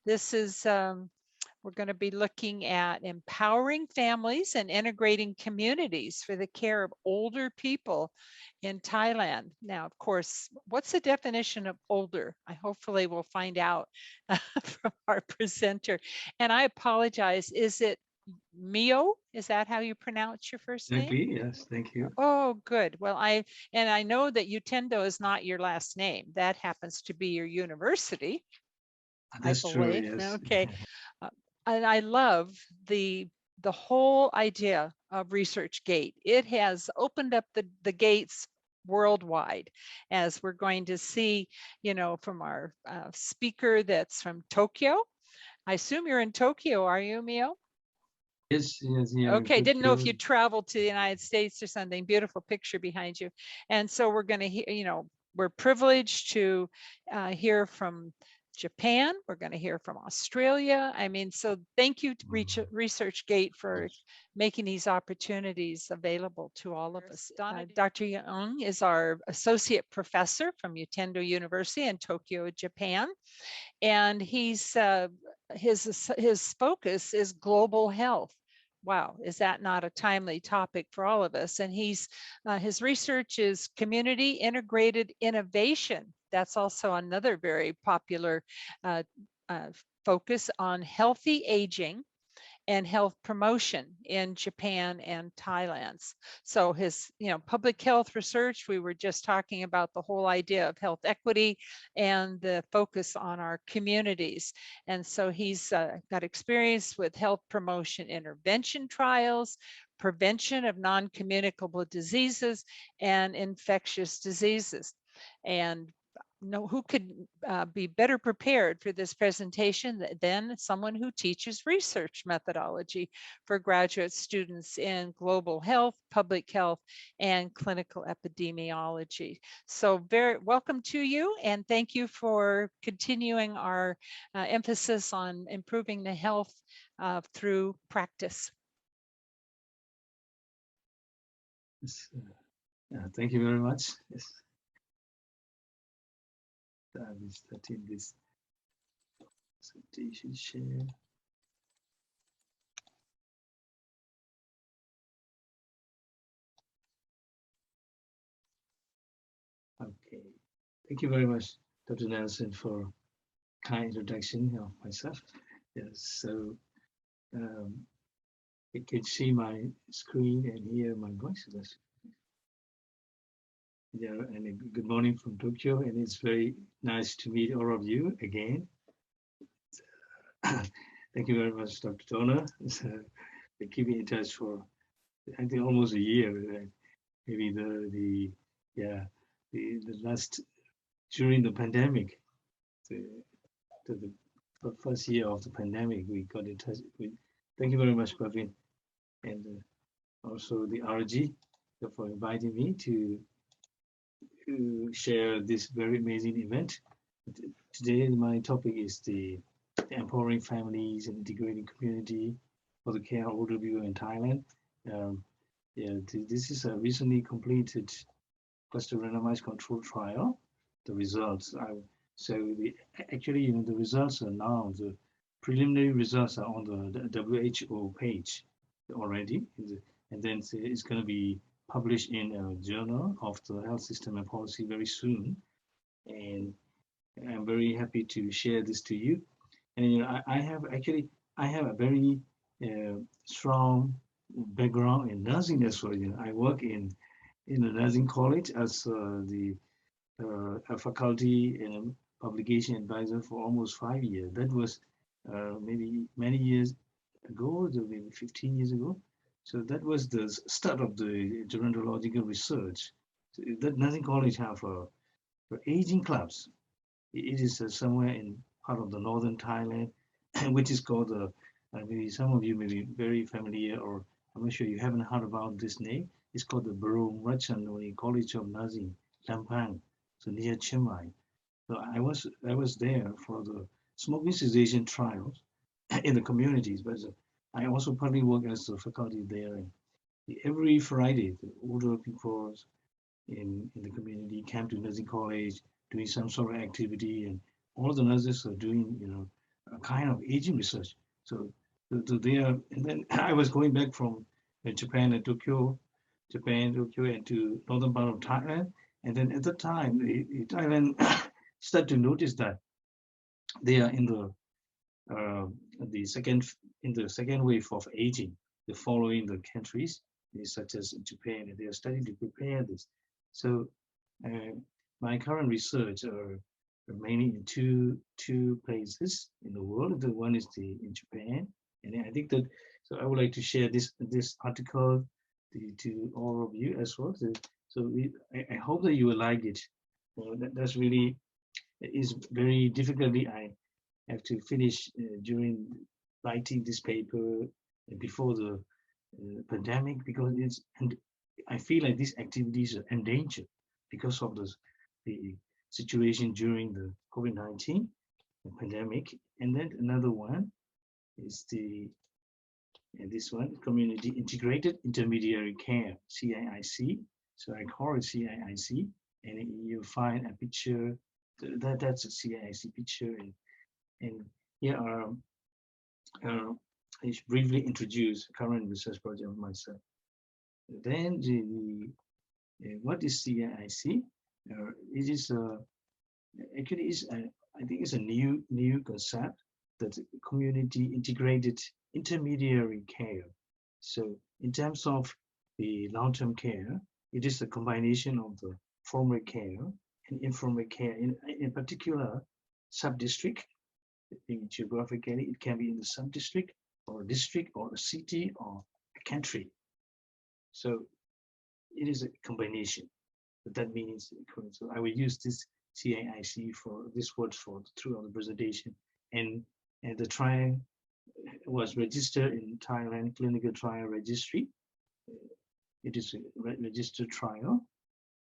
This is, we're going to be looking at empowering families and integrating communities for the care of older people in Thailand. Now, of course, what's the definition of older? I hopefully will find out from our presenter. And I apologize, is it Myo? Is that how you pronounce your first name? Yes, thank you. Oh, good. Well, I know that Utendo is not your last name. That happens to be your university, That's I true, believe. yes. Okay. And I love the whole idea of ResearchGate. It has opened up the gates worldwide, as we're going to see, from our speaker that's from Tokyo. I assume you're in Tokyo, are you, Mio? Yes, yeah. Okay, didn't know if Tokyo. you traveled to the United States or something. Beautiful picture behind you. And so we're going to hear, we're privileged to hear from Japan. We're going to hear from Australia. I mean, so thank you to ResearchGate for making these opportunities available to all of us. Dr. Young is our associate professor from Utendo University in Tokyo, Japan. And his focus is global health. Wow, is that not a timely topic for all of us? And his research is community integrated innovation. That's also another very popular uh, focus on healthy aging and health promotion in Japan and Thailand. So his, public health research, we were just talking about the whole idea of health equity and the focus on our communities. And so he's got experience with health promotion intervention trials, prevention of non-communicable diseases, and infectious diseases. And who could be better prepared for this presentation than someone who teaches research methodology for graduate students in global health, public health, and clinical epidemiology. So very welcome to you, and thank you for continuing our emphasis on improving the health through practice. Yes, thank you very much. Yes. I will start this presentation share. Okay. Thank you very much, Dr. Nelson, for kind introduction of myself. Yes, so you can see my screen and hear my voice. Yeah, and good morning from Tokyo, and it's very nice to meet all of you again. Thank you very much, Dr. Toner. For keeping in touch for I think almost a year. Maybe the last during the pandemic, the first year of the pandemic, we got in touch. Thank you very much, Praveen, and also the RG for inviting me to share this very amazing event. Today, my topic is the empowering families and integrating community for the care of older people in Thailand. Yeah, this is a recently completed cluster randomized control trial. The results are actually, the results are now the preliminary results are on the WHO page already, and then it's going to be published in a journal of the health system and policy very soon. And I'm very happy to share this to you. And I have a very strong background in nursing as well. I work in a nursing college as a faculty and publication advisor for almost 5 years. That was maybe many years ago, maybe 15 years ago. So that was the start of the gerontological research. So that nursing college have aging clubs. It is somewhere in part of the northern Thailand, which is called maybe some of you may be very familiar, or I'm not sure you haven't heard about this name. It's called the Barong Ratchanori College of Nursing, Lampang, so near Chiang Mai. So I was there for the smoking cessation trials in the communities, but I also partly work as a faculty there. And every Friday, the older people in the community came to nursing college, doing some sort of activity, and all the nurses are doing, kind of aging research. So there, and then I was going back from Japan and Tokyo, and to northern part of Thailand. And then at the time, Thailand started to notice that they are uh, the second in the second wave of aging. The following the countries, such as Japan, and they are starting to prepare this. So uh, my current research are mainly in two places in the world. The one is in Japan, and I think that so I would like to share this article to all of you as well. I hope that you will like it. That's really is very difficultly I have to finish during writing this paper before the pandemic, because it's and I feel like these activities are endangered because of the situation during the COVID-19 pandemic. And then another one is this one, community integrated intermediary care, CIIC. So I call it CIIC, and you find a picture that's a CIIC picture, and here are I should briefly introduce current research project of myself. Then what is CIIC? It is actually is I think it's a new concept, that community integrated intermediary care. So in terms of the long-term care, it is a combination of the formal care and informal care, in particular sub-district. Geographically, it can be in the sub-district or a district or a city or a country. So it is a combination. But that means, so I will use this CIIC for this word for throughout the presentation. And the trial was registered in Thailand Clinical Trial Registry. It is a registered trial.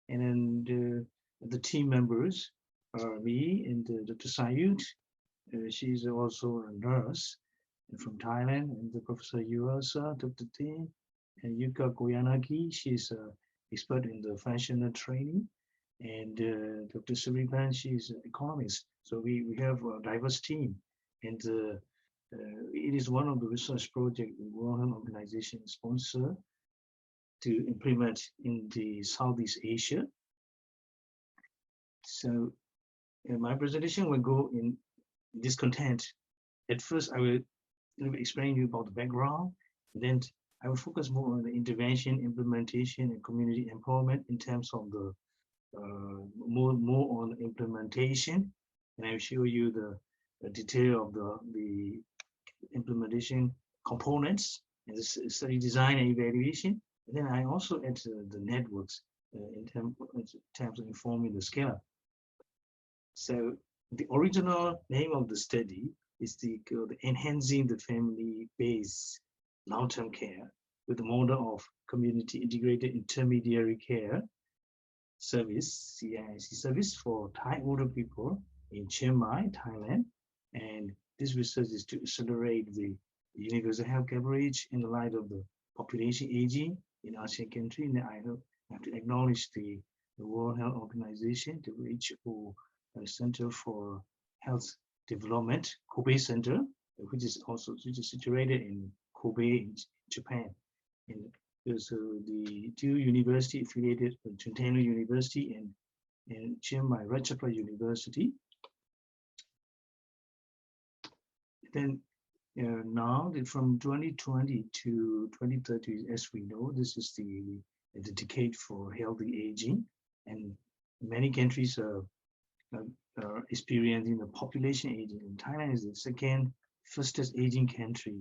And then the team members are me and Dr. Sayut. She's also a nurse from Thailand, and the Professor Yuasa, Dr. Tin, and Yuka Koyanagi. She's an expert in the fashion training, and Dr. Suripan, she's an economist. So we have a diverse team, and it is one of the research projects the World Health Organization sponsor to implement in the Southeast Asia. So my presentation will go in this content. At first, I will explain you about the background, and then I will focus more on the intervention, implementation, and community empowerment in terms of the more on implementation, and I will show you the detail of the implementation components and the study design and evaluation. And then I also add the networks in terms of informing the scale. So the original name of the study is the Enhancing the Family-Based Long-Term Care with the model of Community Integrated Intermediary Care Service, CIIC service for Thai older people in Chiang Mai, Thailand. And this research is to accelerate the universal health coverage in the light of the population aging in ASEAN countries. And I have to acknowledge the World Health Organization, the WHO Center for Health Development, Kobe Center, which is situated in Kobe, in Japan. And so the two university affiliated, Chuntanu University and Chiang Mai Ratchapla University. Then now from 2020 to 2030, as we know, this is the decade for healthy aging, and many countries are experiencing the population aging. And Thailand is the second fastest aging country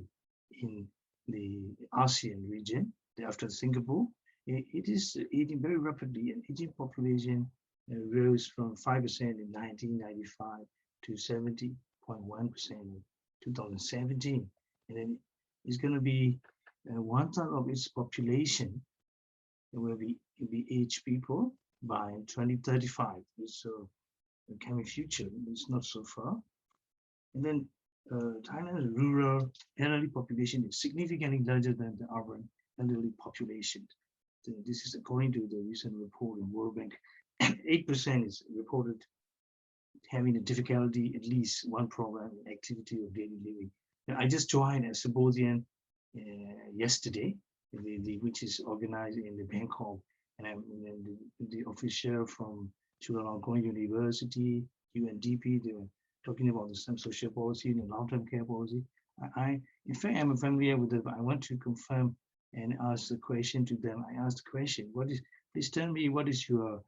in the ASEAN region after Singapore. It is aging very rapidly, and aging population rose from 5% in 1995 to 70.1% in 2017. And then it's going to be 1/3 of its population will be aged people by 2035. So the coming future is not so far. And then Thailand's rural elderly population is significantly larger than the urban elderly population. So this is according to the recent report in World Bank. 8% is reported having a difficulty, at least one problem in activity of daily living. Now, I just joined a symposium yesterday, which is organized in the Bangkok, and I'm the official from Chulalongkorn University, UNDP. They were talking about some social policy and long-term care policy. In fact, I'm familiar with it, but I want to confirm and ask the question to them. I asked the question, please tell me what is your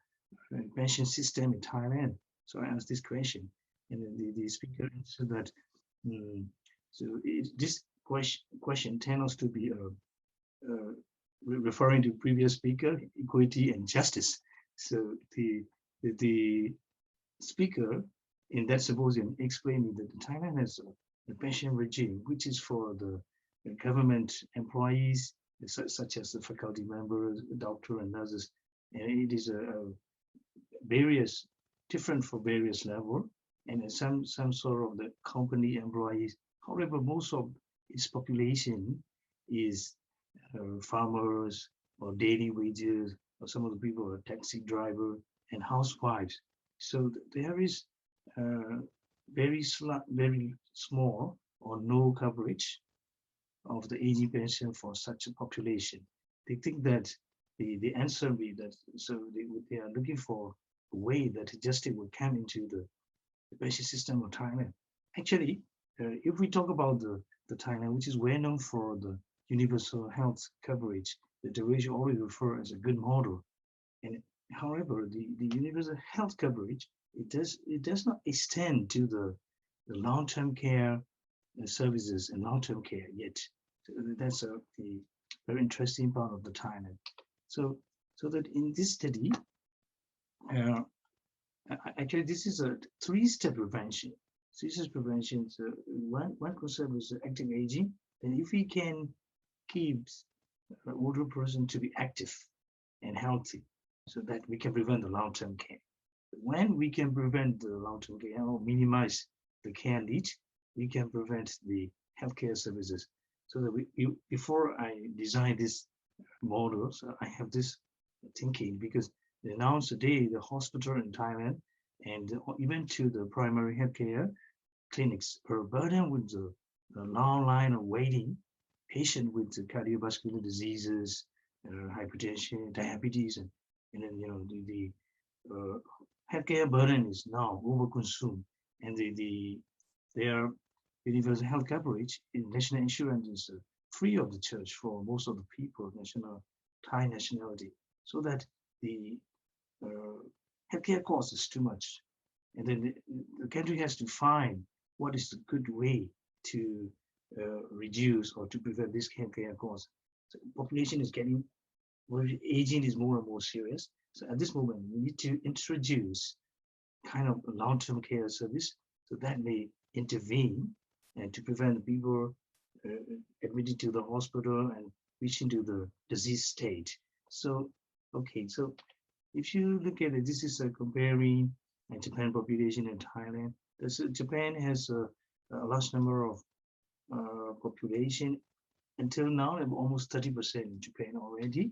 pension system in Thailand? So I asked this question, and the speaker answered that, this question tends to be referring to previous speaker, equity and justice. So the speaker in that symposium explained that Thailand has a pension regime, which is for the government employees, such as the faculty members, doctor and nurses, and it is different for various level, and some sort of the company employees. However, most of its population is farmers or daily wages, or some of the people are taxi driver and housewives. So there is very small or no coverage of the aging pension for such a population. They think that the answer will be that, so they are looking for a way that justice will come into the pension system of Thailand. Actually, if we talk about the Thailand, which is well known for the universal health coverage, the duration always refer as a good model. And however, the universal health coverage, it does not extend to the long-term care services and long-term care yet. So that's the very interesting part of the Thailand. So that in this study, actually this is a three-step prevention. This is prevention. So one concept is active aging. Then if we can keep an older person to be active and healthy, so that we can prevent the long-term care. When we can prevent the long-term care or minimize the care need, we can prevent the healthcare services. So that before I design this model, so I have this thinking, because they announced today the hospital in Thailand and even to the primary healthcare clinics are burdened with the long line of waiting, patient with the cardiovascular diseases, hypertension, diabetes, and then the healthcare burden is now overconsumed, and their universal health coverage in national insurance is free of the charge for most of the people, Thai nationality, so that the healthcare cost is too much, and then the country has to find what is the good way to reduce or to prevent this healthcare cost. So population is getting, aging is more and more serious. So at this moment, we need to introduce kind of a long-term care service, so that may intervene and to prevent people admitted to the hospital and reaching to the disease state. So, okay, so if you look at it, this is comparing Japan population and Thailand. Japan has a large number of population. Until now, almost 30% in Japan already.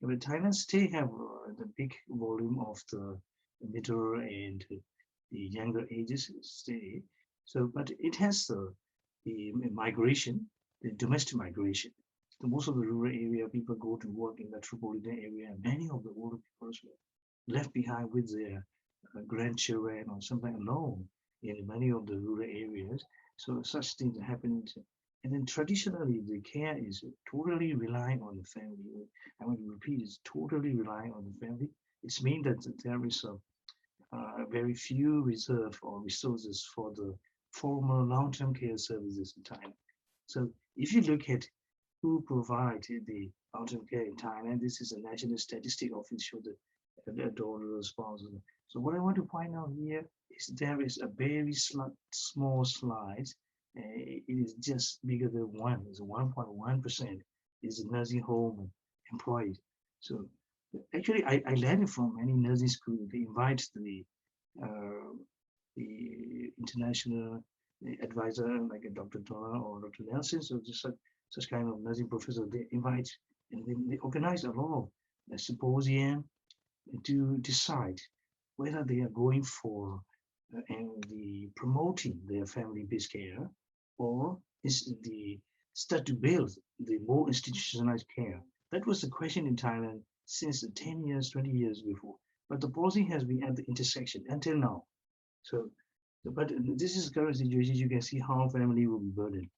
But Thailand still have the big volume of the middle and the younger ages stay. So, but it has the migration, the domestic migration. So most of the rural area, people go to work in metropolitan area, and many of the older people were left behind with their grandchildren or something alone in many of the rural areas. So such things are happening. And then traditionally, the care is totally relying on the family. I want to repeat, it's totally relying on the family. It's mean that there is a very few reserve or resources for the formal long-term care services in Thailand. So if you look at who provided the long-term care in Thailand, this is a national statistic office show the donor response. So what I want to point out here is there is a very small slide. It is just bigger than 1. It's 1.1% is a nursing home employees. So actually, I learned from any nursing school. They invite the international advisor like a Dr. Dora or Dr. Nelson. So just such kind of nursing professor, they invite and then they organize a lot of symposium to decide whether they are going for and the promoting their family-based care, or is the start to build the more institutionalized care? That was the question in Thailand since the 10 years, 20 years before. But the policy has been at the intersection until now. So, but this is the current situation. You can see how family will be burdened.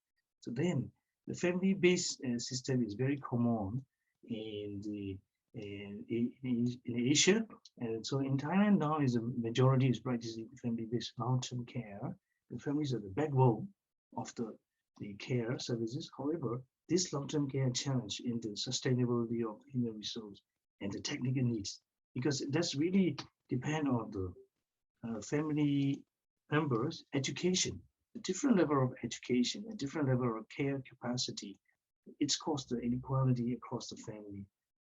So then the family-based system is very common in the in Asia, and so in Thailand now is a majority is practicing family-based long-term care. The families are the backbone of the care services. However, this long-term care challenge in the sustainability of human resource and the technical needs, because that's really depend on the family members' education, a different level of education, a different level of care capacity. It's caused the inequality across the family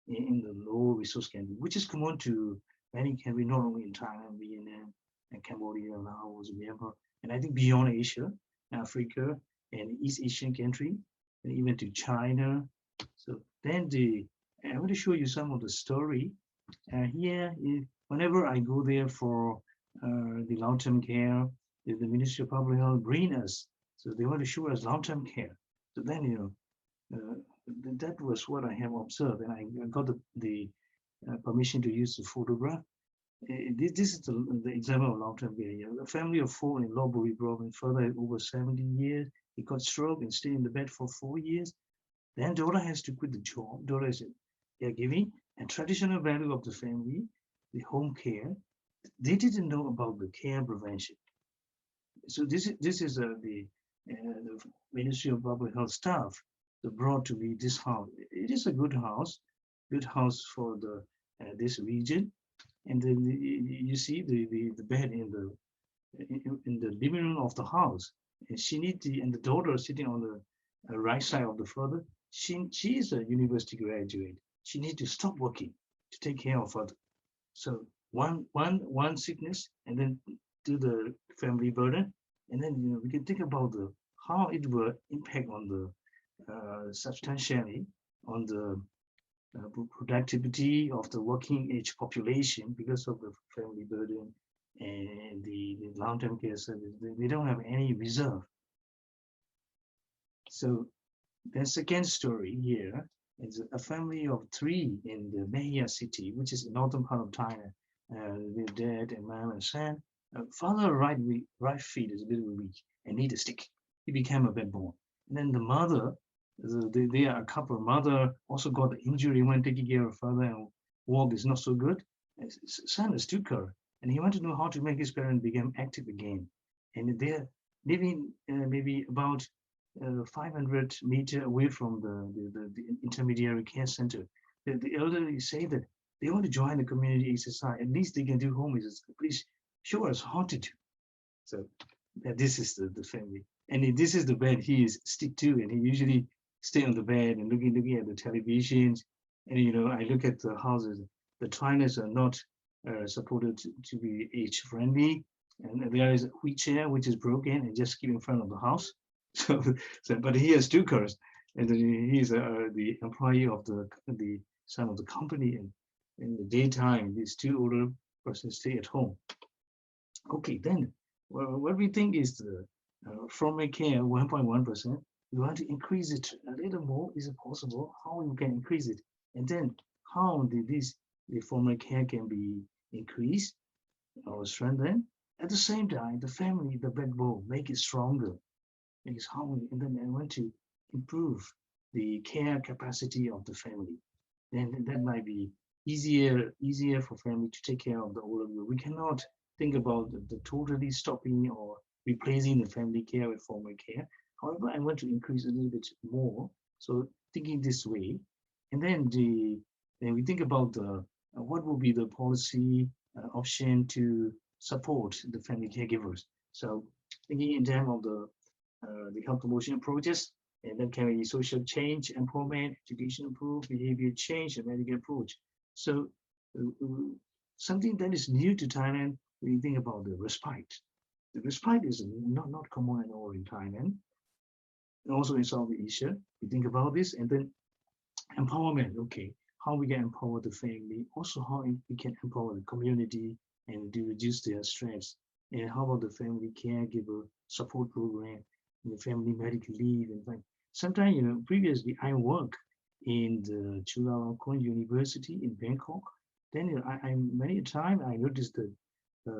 in the low resource country, which is common to many countries, not only in Thailand, Vietnam, and Cambodia, Laos, Myanmar, and I think beyond Asia, Africa, and East Asian country, and even to China. So then I want to show you some of the story. Here, whenever I go there for the long-term care, the Ministry of Public Health bring us. So they want to show us long-term care. So then, that was what I have observed, and I got the permission to use the photograph. This is the example of long-term care. A family of four in Lopburi province, further over 70 years. He got stroke and stayed in the bed for 4 years. Then daughter has to quit the job. Daughter is caregiving, and traditional value of the family, the home care. They didn't know about the care prevention. So this is the Ministry of Public Health staff that brought to me this house. It is a good house for the this region. And then you see the bed in the living room of the house. And she needs and the daughter sitting on the right side of the father. She is a university graduate. She needs to stop working to take care of her. So one sickness, and then do the family burden, and then we can think about the how it will impact on the substantially on the productivity of the working age population because of the family burden and the long-term care service. They don't have any reserve. So the second story here is a family of three in the Mahia city, which is the northern part of Thailand. With dad and mom and son. Father right feet is a little weak and need a stick. He became a bedborn. And then the mother, they are a couple. Mother also got the injury when taking care of father, and walk is not so good. Son is still current, and he wanted to know how to make his parents become active again. And they're living maybe about 500 meters away from the intermediary care center. The elderly say that they want to join the community exercise. At least they can do home exercise. Please show us how to do. So this is the family. And this is the bed he is stick to, and he usually stay on the bed and looking at the televisions. And I look at the houses. The toilets are not supported to be age friendly, and there is a wheelchair which is broken and just keep in front of the house. But he has two cars, and he is the employee of the son of the company, and in the daytime these two older persons stay at home. Okay, then what we think is the formal care 1.1%. We want to increase it a little more. Is it possible? How we can increase it? And then how the formal care can be increased or strengthened? At the same time, the family, the backbone, make it stronger. Because and then I want to improve the care capacity of the family. Then that might be easier for family to take care of the older people. We cannot think about the totally stopping or replacing the family care with formal care. However, I want to increase a little bit more. So thinking this way, and then we think about what will be the policy option to support the family caregivers. So thinking in terms of the health promotion approaches, and then can be social change, empowerment, education approach, behavior change, and medical approach. So something that is new to Thailand, when you think about the respite. The respite is not common at all in Thailand, and also in South Asia. We think about this, and then empowerment. Okay, how we can empower the family, also how we can empower the community and to reduce their stress And how about the family caregiver support program, the family medical leave, and like sometimes previously I work in the Chulalongkorn University in Bangkok. Then I many a time I noticed that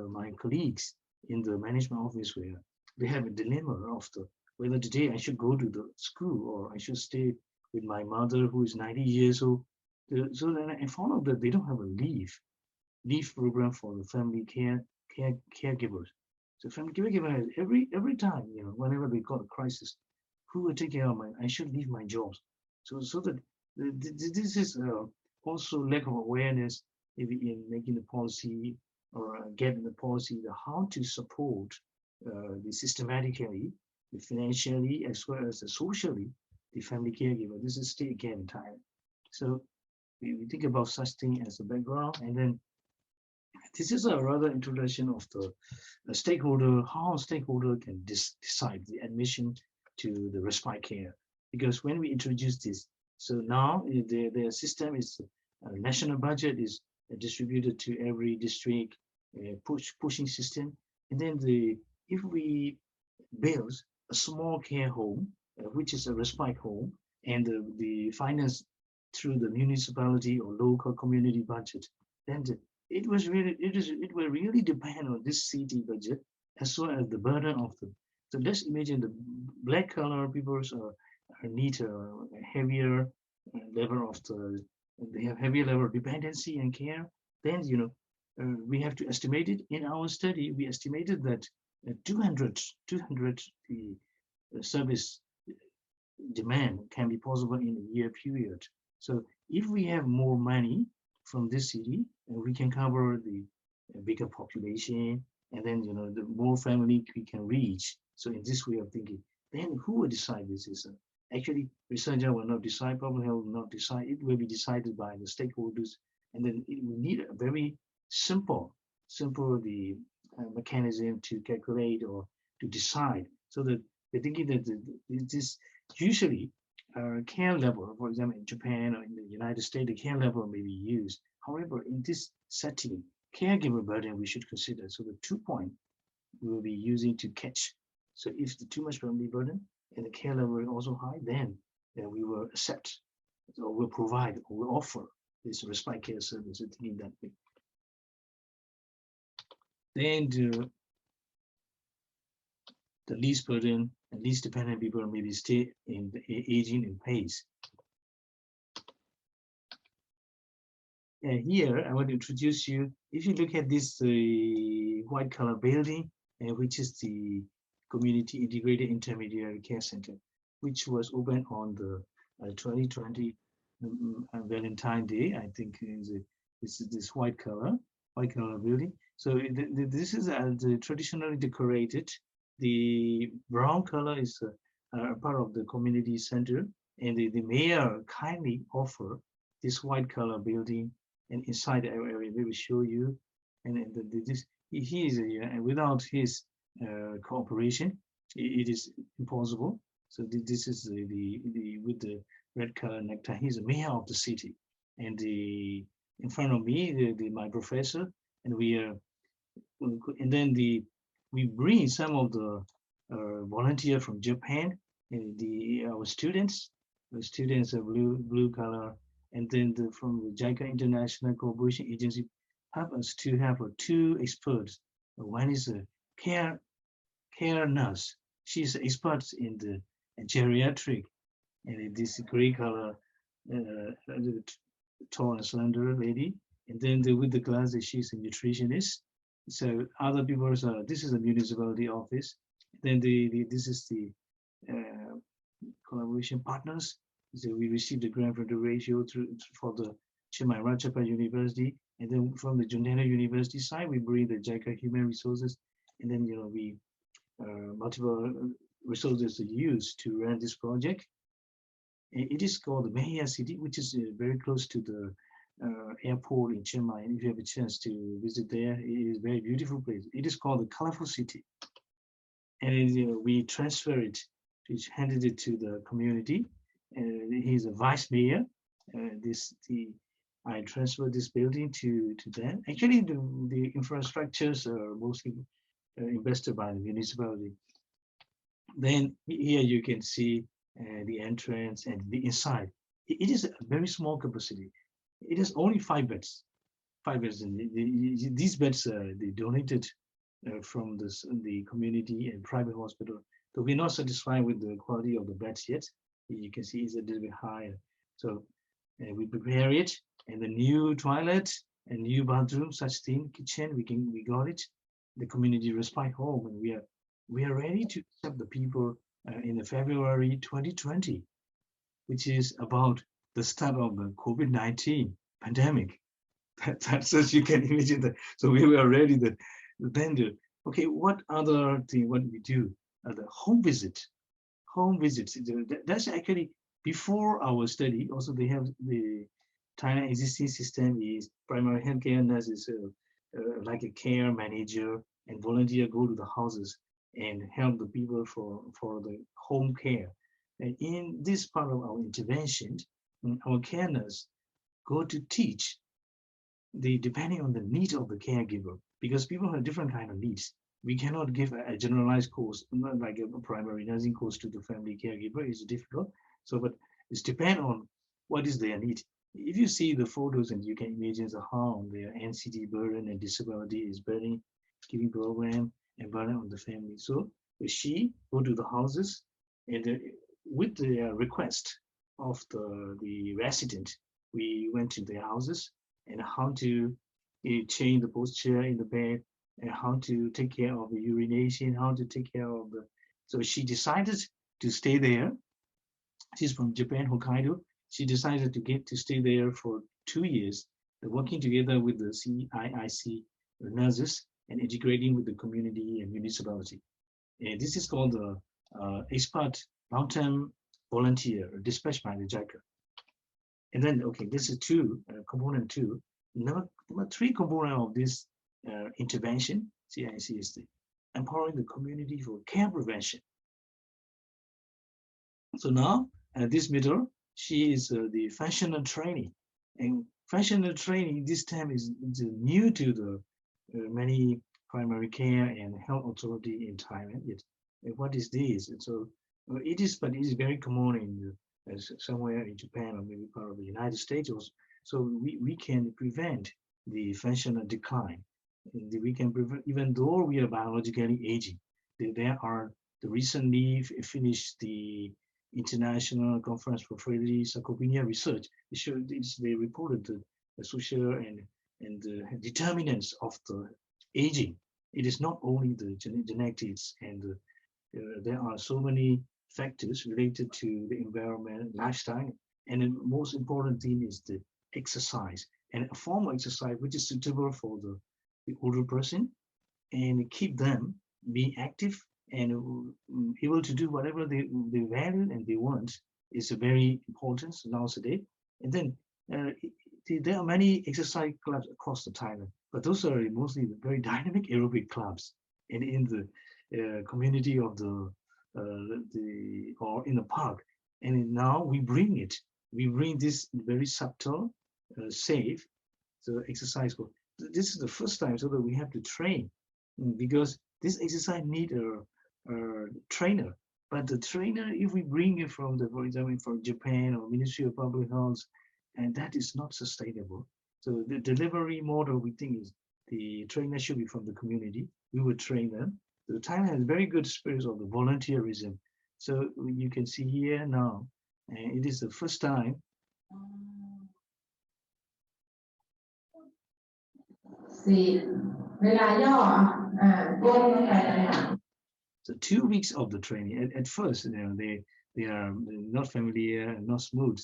my colleagues in the management office where they have a dilemma of the whether today I should go to the school or I should stay with my mother who is 90 years old. So then I found out that they don't have a leave program for the family caregivers. So family caregiver has every time, whenever they got a crisis, who will take care of my? I should leave my jobs. So that this is also lack of awareness in making the policy or getting the policy the how to support the systematically, the financially as well as the socially the family caregiver. This is still again in time. So we think about such thing as a background, and then this is a rather introduction of the stakeholder, how stakeholder can decide the admission to the respite care. Because when we introduce this, so now the system is national budget is distributed to every district, pushing system, and then if we build a small care home, which is a respite home, and the finance through the municipality or local community budget, then it will really depend on this city budget as well as the burden of the. So let's imagine the black color people need a heavier level of they have heavier level of dependency and care. Then we have to estimate it. In our study, we estimated that 200 the service demand can be possible in a year period. So if we have more money from this city, we can cover the bigger population, and then the more family we can reach. So in this way of thinking, then who will decide this? Is actually researcher will not decide, public health will not decide. It will be decided by the stakeholders, and then we need a very simple the mechanism to calculate or to decide, so that they're thinking that this usually care level, for example, in Japan or in the United States, the care level may be used. However, in this setting, caregiver burden we should consider. So the 2 point we will be using to catch. So if the too much family burden and the care level is also high, then we will accept or will provide or will offer this respite care service. Thinking that way. Then the least burden and least dependent people maybe stay in the aging in pace. And here I want to introduce you. If you look at this white color building, which is the Community Integrated Intermediary Care Center, which was opened on the 2020 Valentine Day. I think this is this white color building. So this is the traditionally decorated. The brown color is a part of the community center, and the mayor kindly offer this white color building, and inside the area we will show you. And this he is and without his cooperation, it is impossible. So this is the with the red color necktie. He's the mayor of the city, and in front of me my professor, and we are and then we bring some of the volunteer from Japan, and our students. The students are blue color, and then from the JICA International Cooperation Agency help us to have two experts. One is a care nurse. She's an expert in the geriatric, and this gray color, tall and slender lady. And then with the glasses, she's a nutritionist. So other people are, this is a municipality office. Then this is the collaboration partners. So we received the grant from the ratio for the Chiang Mai Ratchapa University. And then from the Jundana University side, we bring the JICA Human Resources. And then, we multiple resources are used to run this project. It is called the Mahia City, which is very close to the airport in Chiang Mai. And if you have a chance to visit there, it is a very beautiful place. It is called the Colorful City. And we transfer it, handed it to the community. He's a vice mayor. I transferred this building to them. Actually, the infrastructures are mostly invested by the municipality. Then here you can see the entrance and the inside. It is a very small capacity. It is only 5 beds. 5 beds. And these beds they donated from the community and private hospital. So we're not satisfied with the quality of the beds yet. You can see it's a little bit higher. So we prepare it, and the new toilet and new bathroom, such thing, kitchen, we got it. The community respite home, and we are ready to accept the people in the February 2020, which is about the start of the COVID-19 pandemic. That's as you can imagine that. So we were ready that then do, okay, what other thing, what we do? The home visit. Home visits. That's actually before our study. Also, they have the Thailand existing system is primary healthcare nurses, like a care manager, and volunteer go to the houses and help the people for the home care. And in this part of our intervention, our care nurse go to teach depending on the need of the caregiver, because people have different kind of needs. We cannot give a generalized course, not like a primary nursing course to the family caregiver. It's difficult. So, but it's depend on what is their need. If you see the photos and you can imagine how their NCD burden and disability is burden, giving program and burden on the family. So she go to the houses and with the request of the resident, we went to their houses and how to change the posture in the bed, and how to take care of the urination, how to take care of the. So she decided to stay there. She's from Japan, Hokkaido. She decided to stay there for 2 years, working together with the CIIC nurses and integrating with the community and municipality. And this is called the expert long-term volunteer dispatched by the JICA. And then, okay, this is component 2. Number 3 component of this intervention, CIC, is the empowering the community for care prevention. So now, this middle, she is the functional training. And functional training this time is new to the many primary care and health authority in Thailand. What is this? And so it is very common in somewhere in Japan or maybe part of the United States also. So we can prevent the functional decline. We can prevent, even though we are biologically aging. There are the recently finished the International Conference for Fertility Sarcopenia Research. They reported the social and the determinants of the aging. It is not only the genetics, and there are so many factors related to the environment, lifestyle, and the most important thing is the exercise, and a form of exercise which is suitable for the older person and keep them being active and able to do whatever they value and they want is very important nowadays. And then there are many exercise clubs across the Thailand, but those are mostly very dynamic aerobic clubs, and in the community of or in the park. And now we bring this very subtle, safe, so exercise. This is the first time, so that we have to train, because this exercise need a trainer. But the trainer, if we bring it from for example, from Japan or Ministry of Public Health, and that is not sustainable. So the delivery model, we think, is the trainer should be from the community. We would train them. So Thailand has very good spirit of the volunteerism. So you can see here now, and it is the first time. So 2 weeks of the training. At first, they are not familiar and not smooth.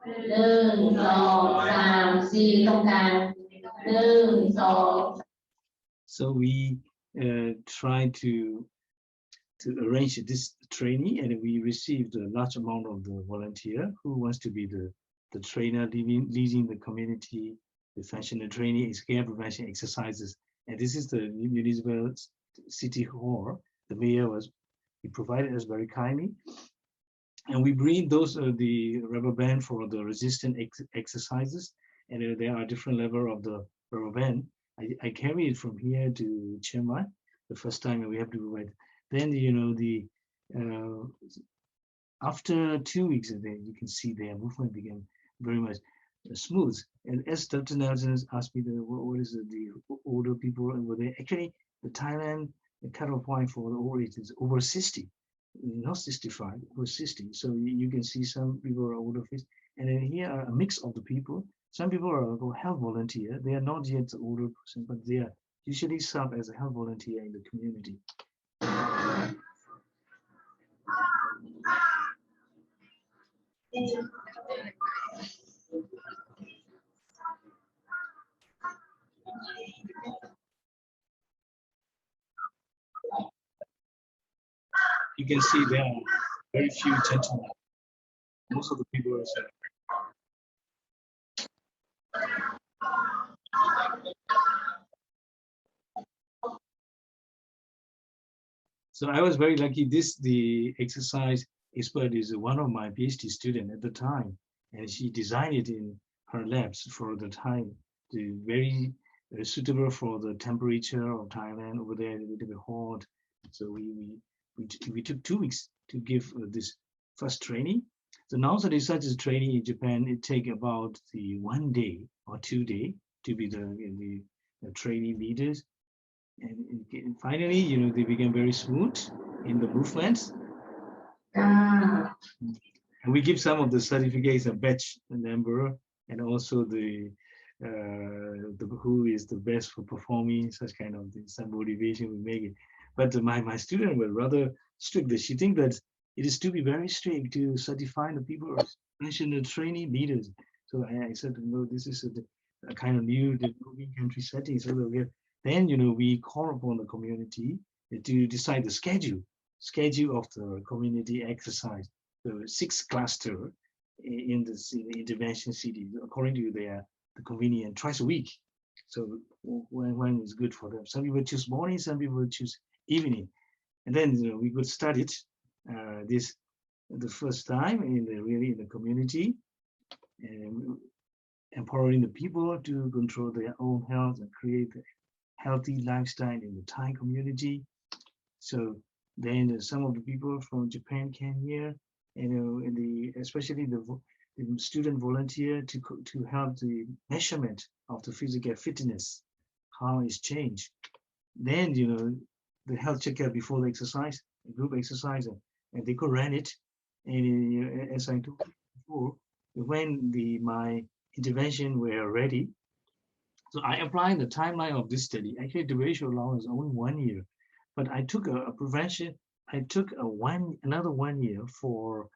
So we try to arrange this training, and we received a large amount of the volunteer who wants to be the trainer leading the community, the functional training, scare prevention exercises. And this is the municipal city hall. The mayor he provided us very kindly. And we bring those the rubber band for the resistance exercises, and there are different level of the rubber band. I carry it from here to Chiang Mai the first time, and we have to provide. Then after 2 weeks, you can see their movement became very much smooth. And as Dr. Nelson asked me, what is the older people over there? Actually, the Thailand cutoff point for the old age is over 60. Not 65, or 60. So you can see some people are older, and then here are a mix of the people. Some people are health volunteer. They are not yet the older person, but they are usually serve as a health volunteer in the community. You can see there are very few gentlemen. Most of the people are. So I was very lucky. The exercise expert is one of my PhD students at the time, and she designed it in her labs for the time, very suitable for the temperature of Thailand over there, a little bit hot. So we took 2 weeks to give this first training. So now the research training in Japan, it take about 1 day or 2 days to be the training leaders. And finally, they became very smooth in the movements. And we give some of the certificates, a badge number, and also the who is the best for performing such kind of things, some motivation we make it. But my student was rather strict. She thinks that it is to be very strict to certify the people, national training leaders. So I said, no, this is a kind of new developing country setting. So then we call upon the community to decide the schedule of the community exercise, the 6 cluster in the intervention city, according to the convenient, twice a week. So when is good for them. Some people choose morning, some people choose evening, and then we could start it the first time in the community, and empowering the people to control their own health and create healthy lifestyle in the Thai community. So then some of the people from Japan came here, especially the student volunteer to help the measurement of the physical fitness, how it's changed. Then the health checkup before the exercise, the group exercise, and they could run it. And as I told you before, when my intervention were ready, so I applied the timeline of this study. Actually, the duration long is only 1 year, but I took a prevention. I took another 1 year for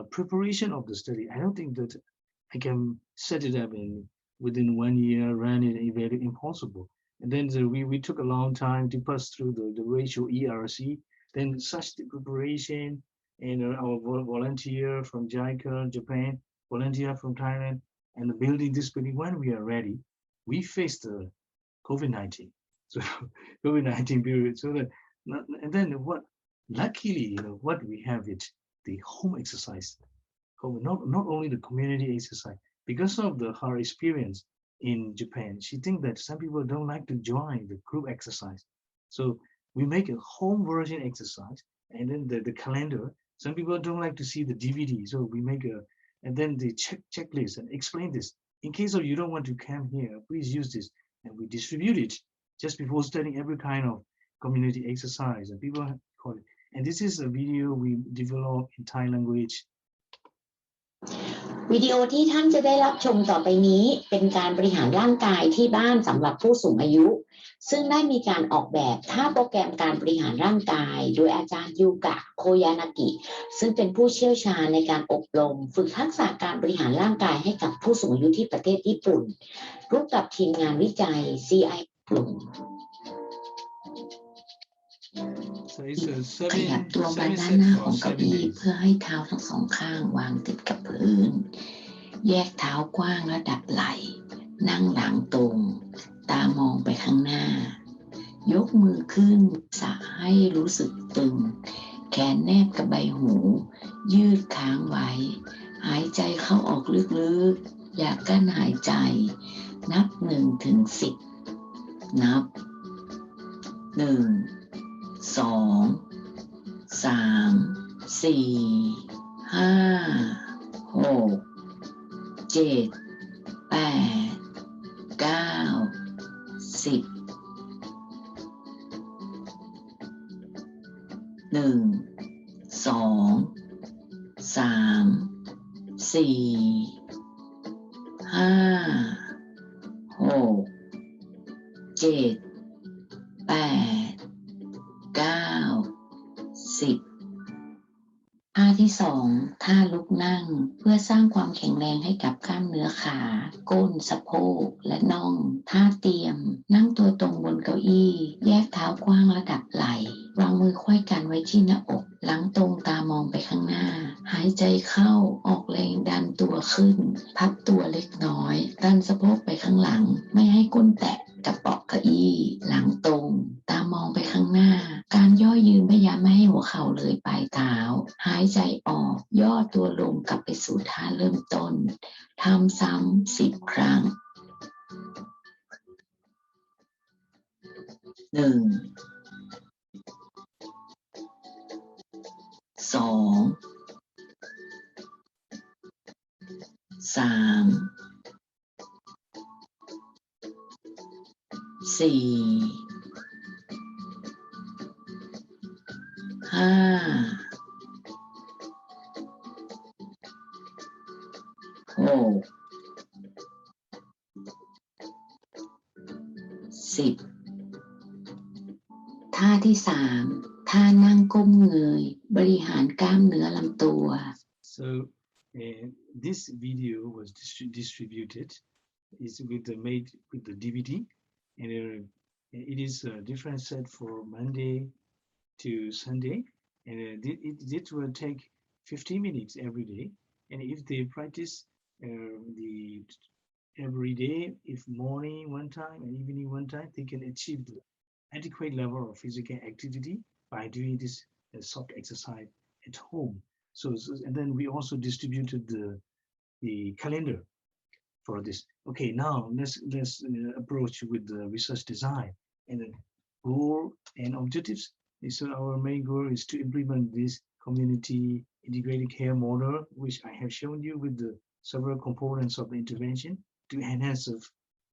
preparation of the study. I don't think that I can set it up within 1 year, run it, very impossible. And then we took a long time to pass through the ratio ERC. Then such the preparation, and our volunteer from JICA, Japan, volunteer from Thailand, and building this building. When we are ready, we faced the COVID-19. So COVID-19 period. So that, and then luckily, what we have the home exercise. Not only the community exercise, because of her experience in Japan, she thinks that some people don't like to join the group exercise. So we make a home version exercise, and then the calendar. Some people don't like to see the DVD, so we make and then the checklist and explain this. In case of you don't want to come here, please use this, and we distribute it just before starting every kind of community exercise, and people call it. And this is a video we developed in Thai language. วิดีโอที่ท่านจะได้รับชมต่อไปนี้เป็นการบริหารร่างกายที่บ้านสำหรับผู้สูงอายุ ซึ่งได้มีการออกแบบท่าโปรแกรมการบริหารร่างกายโดยอาจารย์ยูกะโคยานากิซึ่งเป็นผู้เชี่ยวชาญในการอบรมฝึกทักษะการบริหารร่างกายให้กับผู้สูงอายุที่ประเทศญี่ปุ่นร่วมกับทีมงานวิจัย CI กลุ่ม So it's a ขยับ seven ตัวไป seven ด้าน set หน้าข for องเก้า 7 อี้ days. เพื่อให้เท้าทั้งสองข้างวางติดกับพื้นแยกเท้ากว้างระดับไหล่นั่งหลังตรงตามองไปข้างหน้ายกมือขึ้นสะให้รู้สึกตึงแขนแนบกับใบหูยืดค้างไว้หายใจเข้าออกลึกๆอย่ากั้นหายใจนับ1 ถึง 10นับ1 2 3 4 5 6 7 8 9 10 1 2 3 4 5 6 7 8 9 10ท่าที่2ท่าลุกนั่งเพื่อสร้างความแข็งแรงให้กับกล้ามเนื้อขาก้นสะโพกและน่องท่าเตรียมนั่งตัวตรงบนเก้าอี้แยกเท้ากว้างระดับไหล่วางมือไขว้กันไว้ที่หน้าอกหลังตรงตามองไปข้างหน้าหายใจเข้าออกแรงดันตัวขึ้นพับตัวเล็กน้อยดันสะโพกไปข้างหลังไม่ให้ก้นแตะกับเบาะเก้าอี้หลังตรงตามองไปข้างหน้าการย่อยืนพยายามไม่ให้หัวเข่าเลยปลายเท้าหายใจออกย่อตัวลงกลับไปสู่ท่าเริ่มต้นทำซ้ำ10 ครั้ง1 2 3 4 5 6 10ท่าที่3ท่านั่งก้มเงยบริหารกล้ามเนื้อลำตัว So this video was distributed is with the made with the DVD, and it is a different set for Monday to Sunday, and it will take 15 minutes every day. And if they practice the every day, if morning one time and evening one time, they can achieve the adequate level of physical activity by doing this soft exercise at home. So and then we also distributed the calendar for this. Okay, now let's approach with the research design and the goal and objectives. So our main goal is to implement this community integrated care model, which I have shown you with the several components of the intervention to enhance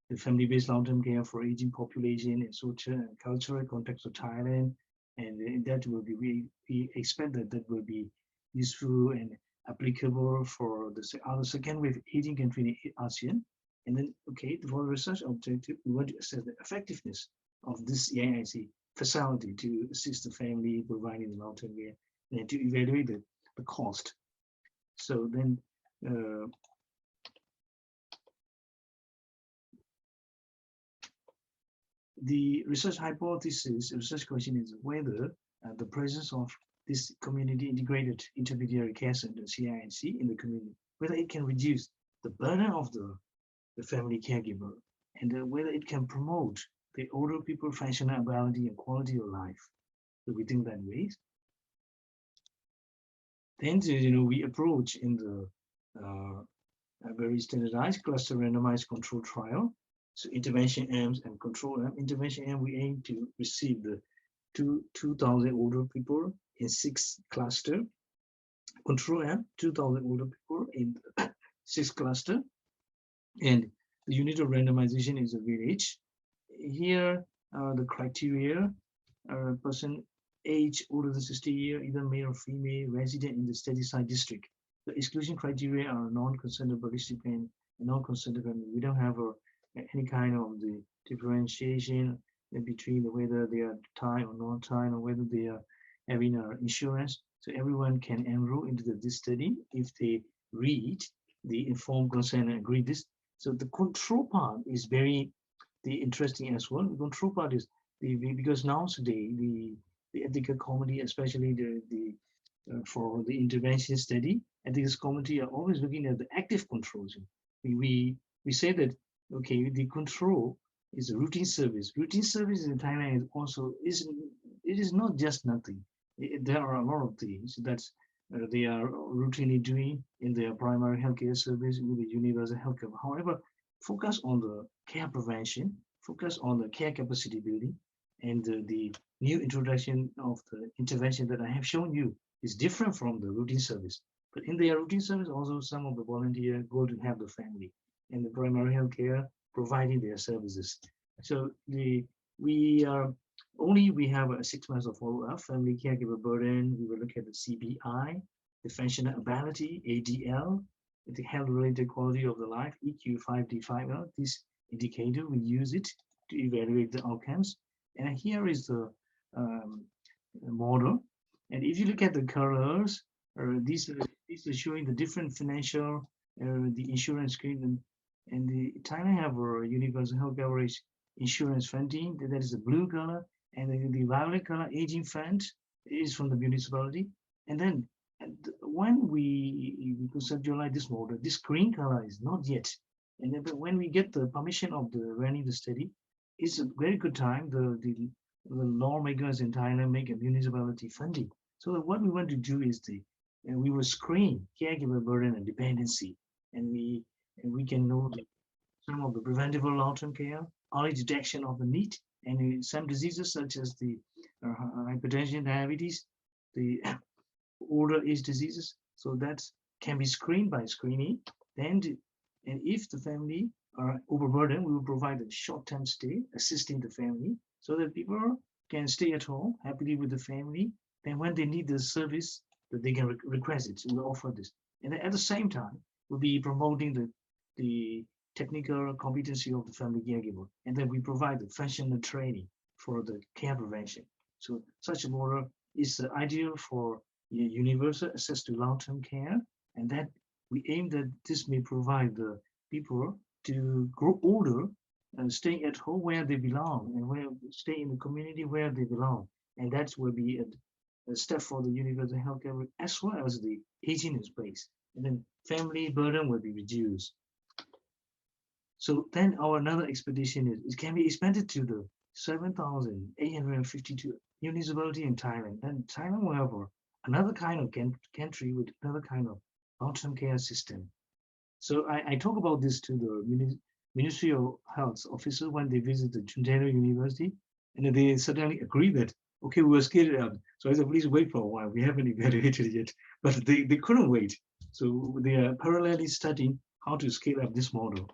the family-based long-term care for aging population in social and cultural context of Thailand. And that will be, we expect that will be useful and applicable for the other second wave aging country in ASEAN. And then, okay, for the research objective, we want to assess the effectiveness of this EIC facility to assist the family providing long-term care and to evaluate the cost. So then, the research hypothesis, research question is whether the presence of this community integrated intermediary care center, CINC, in the community, whether it can reduce the burden of the family caregiver, and whether it can promote the older people functionality and quality of life. So we think that way. Then, we approach in the a very standardized cluster randomized control trial. So intervention aims and control arm. Intervention aim, we aim to receive the 2,000 older people in 6 cluster. Control arm, 2,000 older people in 6 cluster. And the unit of randomization is a village. Here, the criteria, person age older than 60 years, either male or female, resident in the steady side district. The exclusion criteria are non-consented participant and non-consented family. We don't have any kind of the differentiation in between whether they are Thai or non-Thai, or whether they are having insurance. So everyone can enroll into this study if they read the informed consent and agree this. So the control part is very interesting as well. The control part is because nowadays the ethical committee, especially the for the intervention study, ethics committee are always looking at the active controls. We say that okay, the control is a routine service. Routine service in Thailand is also it is not just nothing. There are a lot of things that they are routinely doing in their primary healthcare service with the universal healthcare. However, focus on the care prevention, focus on the care capacity building, and the new introduction of the intervention that I have shown you is different from the routine service. But in their routine service, also some of the volunteers go to have the family and the primary healthcare providing their services. So we are we have 6 months of follow-up, family caregiver burden. We will look at the CBI, the functional ability, ADL, the health-related quality of the life, EQ5D5L. This indicator, we use it to evaluate the outcomes. And here is the model. And if you look at the colors, these are showing the different financial, the insurance screen, and the Thailand have a universal health coverage insurance funding. That is the blue color, and the violet color aging fund is from the municipality. And then when we conceptualize this model, this green color is not yet. And then when we get the permission of the running the study, it's a very good time. The lawmakers in Thailand make a municipality funding. So what we want to do is we will screen caregiver burden and dependency, and we can know some of the preventable long-term care, early detection of the need, and some diseases such as the hypertension, diabetes, the older age diseases. So that can be screened by screening. And if the family are overburdened, we will provide a short-term stay, assisting the family, so that people can stay at home happily with the family. Then when they need the service, that they can request it. So we'll offer this. And then at the same time, we'll be promoting the technical competency of the family caregiver. And then we provide the functional training for the care prevention. So such a model is ideal for universal access to long-term care. And that we aim that this may provide the people to grow older and stay at home where they belong, and stay in the community where they belong. And that will be a step for the universal healthcare as well as the aging in place. And then family burden will be reduced. So then our another expedition it can be expanded to the 7,852 municipality in Thailand. Then Thailand will have another kind of country with another kind of long-term care system. So I talk about this to the Ministry of Health officers when they visit the Chuntaro University, and they suddenly agree that, okay, we will scale it up. So I said, please wait for a while. We haven't evaluated yet, but they couldn't wait. So they are parallelly studying how to scale up this model.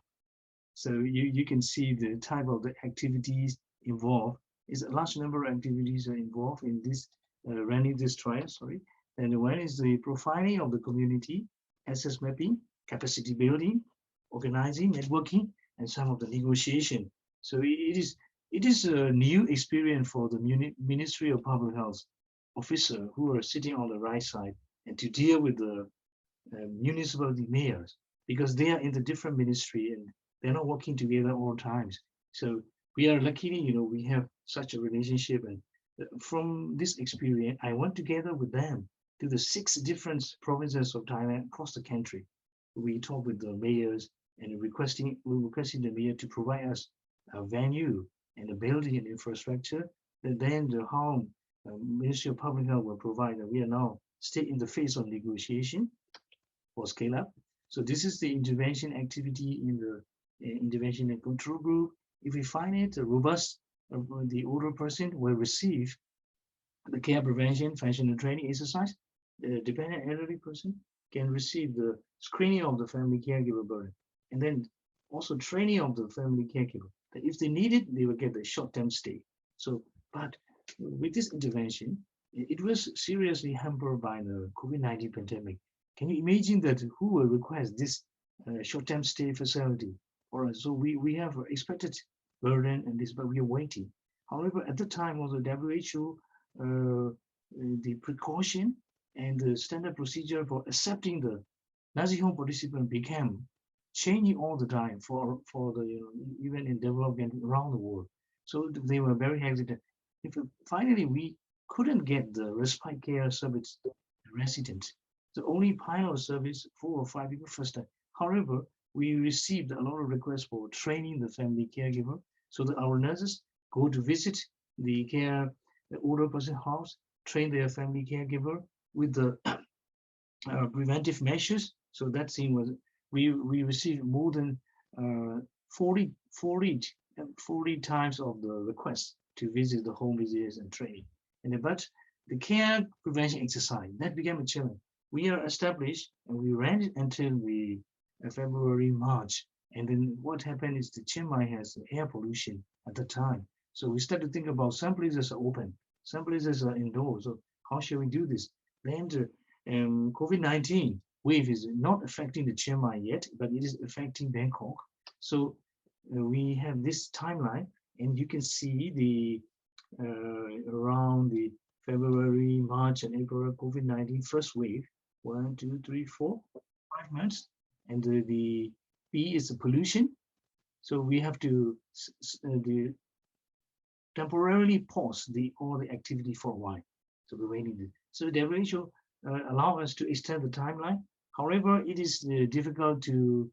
So you can see the type of the activities involved. Is a large number of activities are involved in this running this trial. Sorry, and one is the profiling of the community, access mapping, capacity building, organizing, networking, and some of the negotiation. So it is a new experience for the Ministry of Public Health officer who are sitting on the right side and to deal with the municipality mayors, because they are in the different ministry and they're not working together all times. So we are lucky, we have such a relationship. And from this experience, I went together with them to the 6 different provinces of Thailand across the country. We talk with the mayors and requesting the mayor to provide us a venue and a building and infrastructure. And then the how Ministry of Public Health will provide. We are now still in the phase of negotiation for scale up. So this is the intervention activity in the intervention and control group. If we find it robust, the older person will receive the care prevention functional training exercise. The dependent elderly person can receive the screening of the family caregiver burden, and then also training of the family caregiver. That if they need it, they will get the short-term stay. So, but with this intervention, it was seriously hampered by the COVID-19 pandemic. Can you imagine that who will request this short-term stay facility? Or so we have expected burden and this, but we are waiting. However, at the time of the WHO, the precaution and the standard procedure for accepting the nursing home participant became changing all the time for the even in development around the world. So they were very hesitant. If finally we couldn't get the respite care service resident, the only pilot service 4 or 5 people first time. However, we received a lot of requests for training the family caregiver so that our nurses go to visit the older person house, train their family caregiver with the preventive measures. So that scene was, we received more than 40, 40 times of the requests to visit the home visits and training. And but the care prevention exercise, that became a challenge. We are established and we ran it until the February, March. And then what happened is the Chiang Mai has air pollution at the time. So we started to think about some places are open, some places are indoors. So how shall we do this? Then the COVID-19 wave is not affecting the Chiang Mai yet, but it is affecting Bangkok. So we have this timeline, and you can see the around the February, March, and April COVID-19 first wave. 1, 2, 3, 4, 5 months, and the P is the pollution. So we have to temporarily pause all the activity for a while. So we're waiting. So the WHO allow us to extend the timeline. However, it is difficult to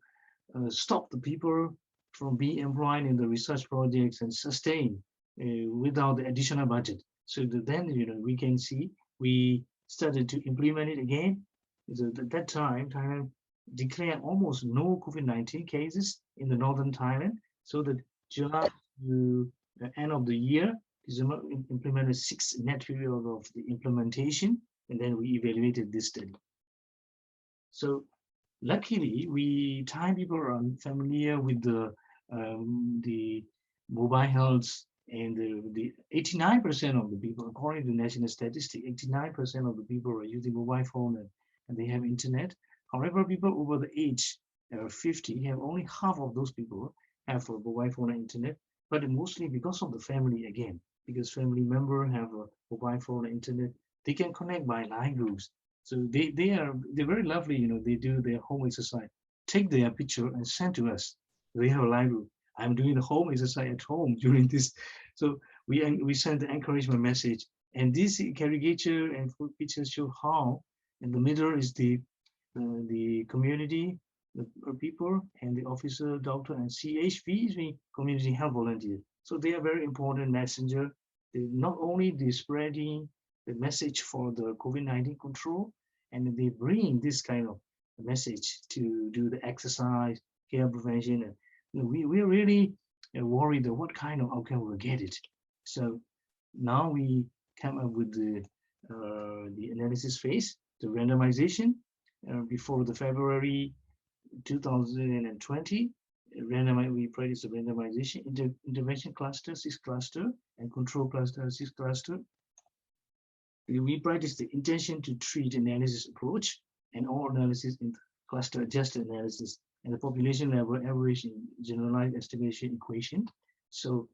stop the people from being employed in the research projects and sustain without the additional budget. So then we can see we started to implement it again. So at that time, Thailand declared almost no COVID-19 cases in the northern Thailand. So that July to the end of the year, December implemented 6 net period of the implementation, and then we evaluated this study. So luckily, Thai people are familiar with the mobile health, and the 89% of the people, according to national statistics, 89% of the people are using mobile phone and they have internet. However, people over the age 50 have only half of those people have a mobile phone and internet, but mostly because of the family again, because family member have a mobile phone and internet, they can connect by line groups. So they're very lovely, they do their home exercise, take their picture and send to us. They have a line group. I'm doing the home exercise at home during this. So we send the encouragement message. And this caricature and pictures show how in the middle is the community, the people, and the officer, doctor, and CHV is the community health volunteer. So they are very important messenger. They not only they spreading the message for the COVID-19 control, and they bring this kind of message to do the exercise, care prevention. And we're really worried that what kind of outcome we'll get it. So now we come up with the analysis phase, the randomization. Before the February 2020, we practice the randomization, intervention cluster, 6 cluster, and control cluster, 6 cluster. We practice the intention to treat analysis approach and all analysis in cluster adjusted analysis and the population level average in generalized estimation equation. So,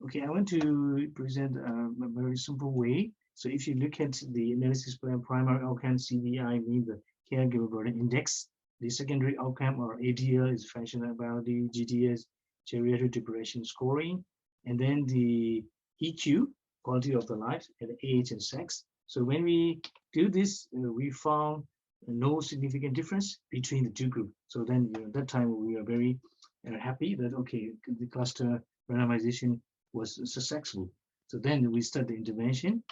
okay, I want to present a very simple way. So if you look at the analysis plan, primary outcome CDI means the caregiver burden index. The secondary outcome or ADL is functional ability, GDS, geriatric depression scoring, and then the EQ, quality of the life, and age and sex. So when we do this, we found no significant difference between the two groups. So then at that time we are very happy that, okay, the cluster randomization was successful. So then we start the intervention,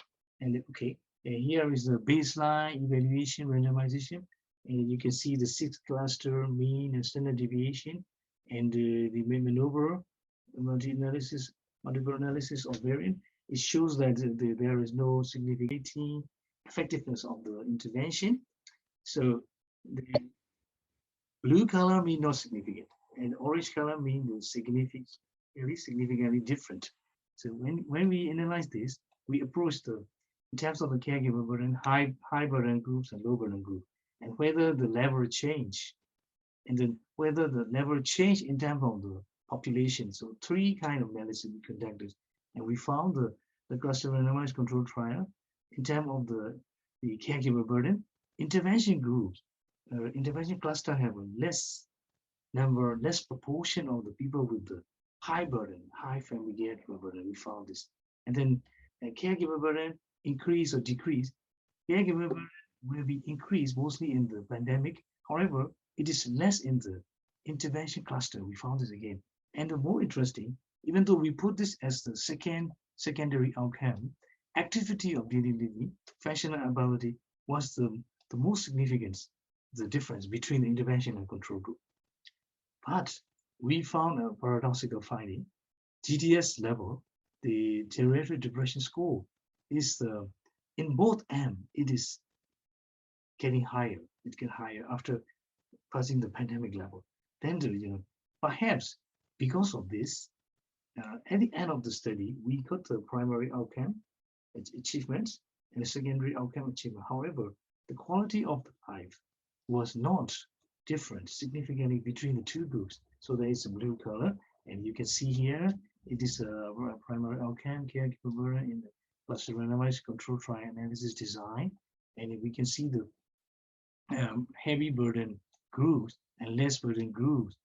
and okay, here is the baseline evaluation randomization, and you can see the 6 cluster mean and standard deviation, and the maneuver multiple analysis of variant. It shows that there is no significant effectiveness of the intervention. So the blue color means not significant, and orange color means significantly different. So when we analyze this, we approach in terms of the caregiver burden, high burden groups and low burden group, and whether the level change, and then whether the level change in terms of the population. So 3 kind of analysis we conducted. And we found the cluster randomized control trial in terms of the caregiver burden. Intervention groups, intervention cluster have a less proportion of the people with the high burden, high family caregiver burden. We found this. And then caregiver burden increase or decrease. Caregiver burden will be increased mostly in the pandemic. However, it is less in the intervention cluster. We found this again. And the more interesting, even though we put this as the secondary outcome, activity of daily living, functional ability was the most significant, the difference between the intervention and control group. But we found a paradoxical finding. GDS level, the geriatric depression score, is in both M, it is getting higher. It gets higher after passing the pandemic level. Then, perhaps because of this, at the end of the study, we got the primary outcome achievements and the secondary outcome achievement. However, the quality of the life was not different significantly between the two groups. So there is a blue color, and you can see here it is a primary outcome caregiver burden in the cluster randomized control trial analysis design, and we can see the heavy burden groups and less burden groups.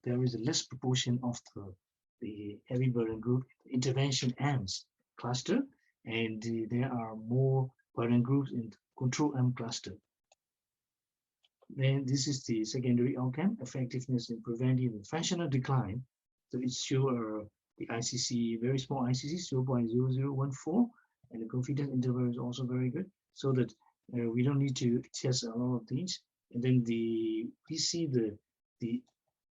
There is a less proportion of the heavy burden group intervention arms cluster, and there are more burden groups in control arm cluster. Then this is the secondary outcome, effectiveness in preventing the functional decline. So it's sure the ICC, very small ICC, 0.0014, and the confidence interval is also very good, so that we don't need to test a lot of things. And then we see the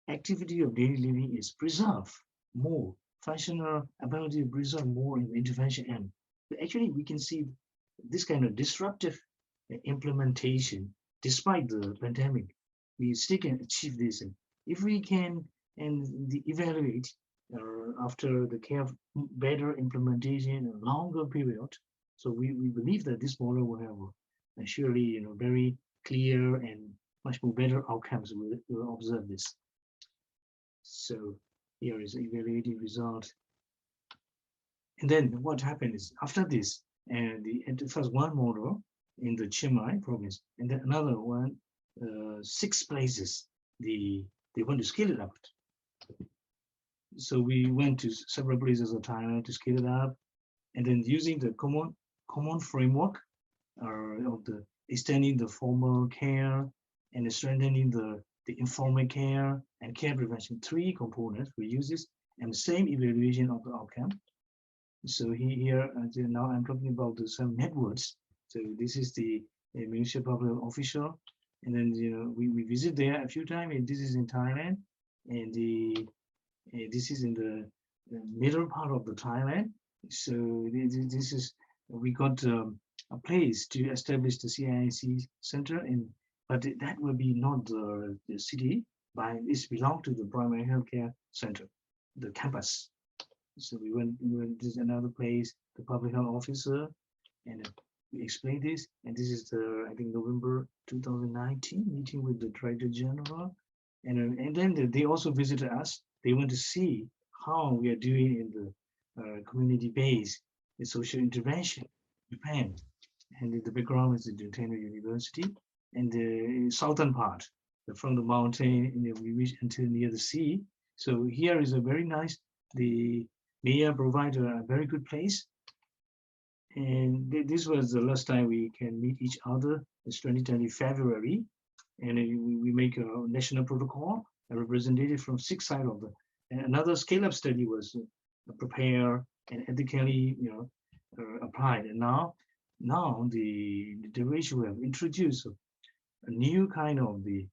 activity of daily living is preserved more, functional ability to preserve more in the intervention end. But actually, we can see this kind of disruptive implementation. Despite the pandemic, we still can achieve this. And if we can evaluate after the care of better implementation in a longer period, so we believe that this model will have surely very clear and much more better outcomes. We'll observe this. So here is evaluating result. And then what happened is after this, and the first one model in the Chiang Mai province, and then another one, 6 places, they want to scale it up. So we went to several places of Thailand to scale it up, and then using the common framework of the extending the formal care and strengthening the informal care and care prevention, 3 components we use this, and the same evaluation of the outcome. So here now I'm talking about some networks. So this is the municipal public official, and then we visit there a few times. And this is in Thailand, and this is in the middle part of the Thailand. So this is we got a place to establish the CIC center, but that will be not the city, but it belongs to the primary healthcare center, the campus. So we went to another place, the public health officer, and we explained this. And this is the, I think, November 2019 meeting with the Director General. And then they also visited us. They want to see how we are doing in the community-based social intervention in Japan. And the background is the Juntano University. And the southern part, from the mountain, we reach until near the sea. So here is a very nice, the Mia provided a very good place. And this was the last time we can meet each other. It's 2020 February. And we make a national protocol, a representative from 6 sides of the, and another scale-up study was prepared and ethically applied. And now the WHO have introduced a new kind of the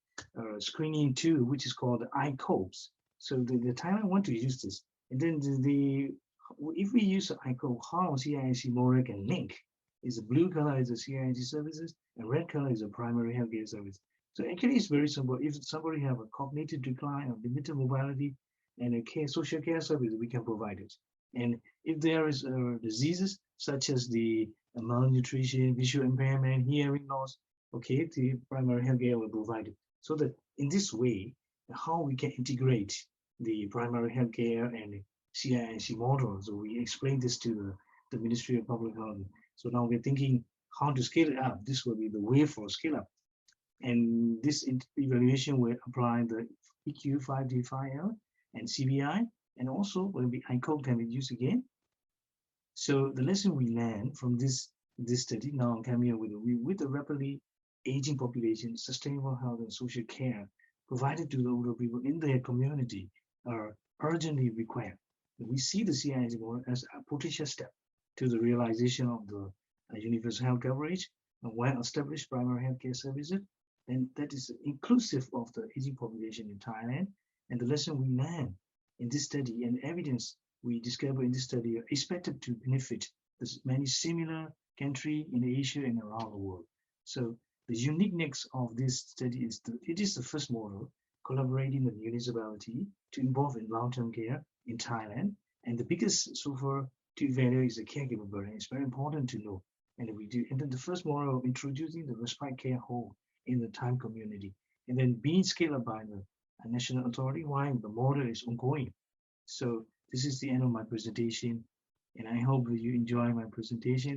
screening tool, which is called the ICOPS. So the Thailand want to use this. And then if we use the ICOPS, how CIC model can link is the blue color is the CIC services, and red color is the primary healthcare service. So actually it's very simple. If somebody have a cognitive decline or limited mobility and a social care service, we can provide it. And if there is diseases such as the malnutrition, visual impairment, hearing loss, okay, the primary healthcare will provide it. So that in this way, how we can integrate the primary healthcare and CIC model. So we explained this to the Ministry of Public Health. So now we're thinking how to scale it up. This will be the way for scale up. And this evaluation will apply the EQ 5D5L and CBI, and also will be ICO can be used again. So the lesson we learned from this study now I'm coming here with the rapidly aging population, sustainable health and social care provided to the older people in their community are urgently required. We see the CIS model as a potential step to the realization of the universal health coverage and well-established primary healthcare services, and that is inclusive of the aging population in Thailand. And the lesson we learned in this study and evidence we discover in this study are expected to benefit many similar countries in Asia and around the world. So the uniqueness of this study is it is the first model collaborating with municipality to involve in long-term care in Thailand. And the biggest so far to evaluate is the caregiver burden. It's very important to know. And we do. And then the first model of introducing the respite care home in the Thai community, and then being scaled up by the national authority while the model is ongoing. So this is the end of my presentation, and I hope you enjoy my presentation.